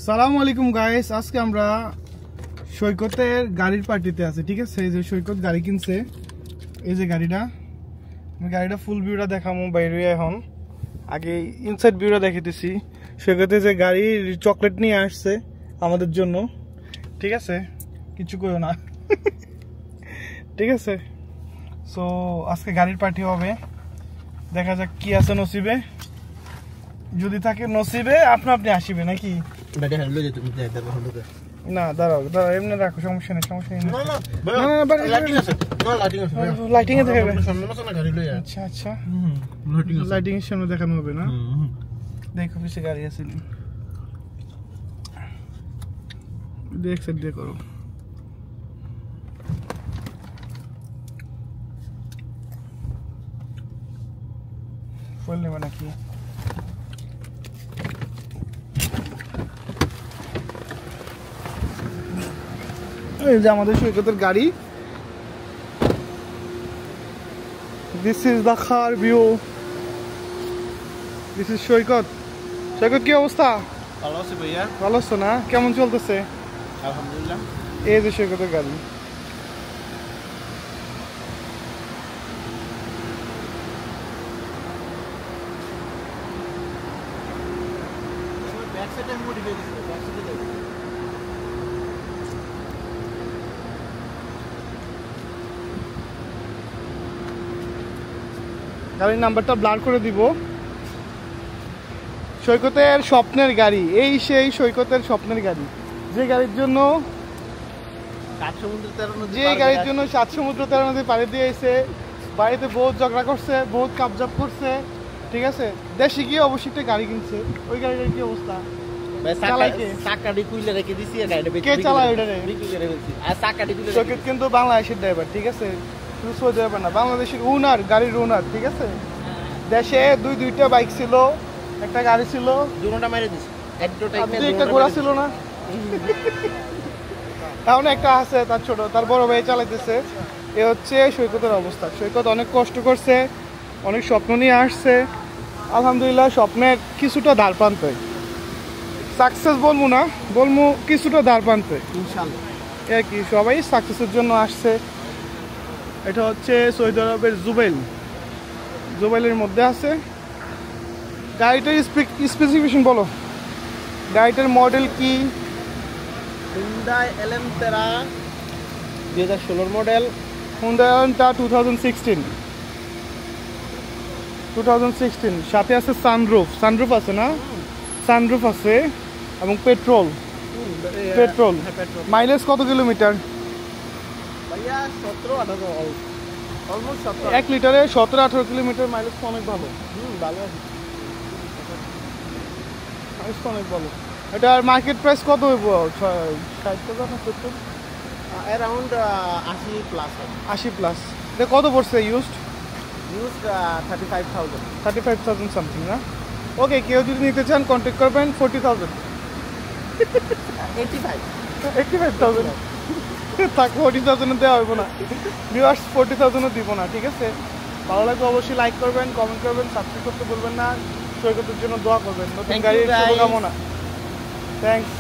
সালামু আলাইকুম গাইস, আজকে আমরা সৈকতের গাড়ির পার্টিতে আছি। ঠিক আছে, এই যে সৈকত গাড়ি কিনছে, এই যে গাড়িটা। আমি গাড়িটা ফুল ভিউটা দেখাবো বাইরে। এখন আগে ইনসাইড ভিউটা দেখাইতেছি। সৈকতে যে গাড়ির চকলেট নিয়ে আসছে আমাদের জন্য, ঠিক আছে, কিছু কইও না। ঠিক আছে, সো আজকে গাড়ির পার্টি হবে, দেখা যাক কি আছে নসিবে। যদি থাকে নসিবে আপনি আসিবে নাকি না? দাঁড়াও দাঁড়াও, এমনি রাখো, সমস্যা নেই, সমস্যা নেই। লাইটিং এ দেখাবে। আচ্ছা আচ্ছা, লাইটিং এর সামনে দেখানো হবে না? দেখো পিছে গাড়ি আছে, দেখছে দিয়ে করো। ফুল নেবে নাকি? এই যে আমাদের সৈকতের গাড়ি। This is the car view. This is Saikat. Saikat কি অবস্থা? ভালো আছি ভাইয়া। ভালো আছো না? কেমন চলতেছে? আলহামদুলিল্লাহ। এই যে সৈকতের গাড়ি। গাড়ির নাম্বারটা ব্লার করে দিব। সৈকতের স্বপ্নের গাড়ি, এই সেই সৈকতের স্বপ্নের গাড়ি, যে গাড়ির জন্য 7 সমুদ্র 13 নদী পাড়ি দিয়ে এসে বাড়িতে বহুত ঝগড়া করছে, বহুত কাবজাব করছে। ঠিক আছে, দেশে গিয়ে অবশ্যই একটা গাড়ি কিনছে। ওই গাড়িটার কি অবস্থা? সৈকত কিন্তু বাংলাদেশের ড্রাইভার, ঠিক আছে, সৌদি আরব না, বাংলাদেশের ওনার, গাড়ির ওনার। ঠিক আছে, দেশে দুইটা বাইক ছিল, একটা গাড়ি ছিল, একটা ঘোড়া ছিল না, এখন একটা আছে তার ছোট, তার বড় ভাই চালাইতেছে। এ হচ্ছে সৈকতের অবস্থা। সৈকত অনেক কষ্ট করছে, অনেক স্বপ্ন নিয়ে আসছে। আলহামদুলিল্লাহ স্বপ্নের কিছুটা দ্বার প্রান্তে, সাকসেস বলবো না, বলবো কিছুটা দ্বার প্রান্তে ইনশাআল্লাহ। এ কি, সবাই সাকসেসের জন্য আসছে। এটা হচ্ছে সৌদি আরবের জুবাইলের মধ্যে আছে। গাড়িটার স্পেসিফিকেশন বলো, গাড়িটার মডেল কি? Hyundai Elantra 2016 model. Hyundai Elantra 2016, সাথে আছে সানরুফ আছে না? সানরুফ আছে এবং পেট্রোল। মাইলেজ কত কিলোমিটার? ভাইয়া 17-18, অলমোস্ট 1 লিটারে 17-18 কিলোমিটার মাইলেজ। অনেক ভালো, ভালো আছে, মাইলেজ অনেক ভালো। এটার মার্কেট প্রাইস কত হইব? 60,000 না 70? Around 80 plus. এটা কত পড়ছে ইউজড? 35,000 সামথিং না? ওকে, কেউ যদি নিতে চান কন্ট্যাক্ট করবেন। 40,000 85,000 থাক, 40,000 দেওয়া হইব না ভিউয়ার্স, 40,000 দিব না। ঠিক আছে, ভালো লাগবে অবশ্যই লাইক করবেন, কমেন্ট করবেন, সাবস্ক্রাইব করতে বলবেন না। সৈকতের জন্য দোয়া করবেন। নতুন গাড়ির শুভকামনা। থ্যাংকস।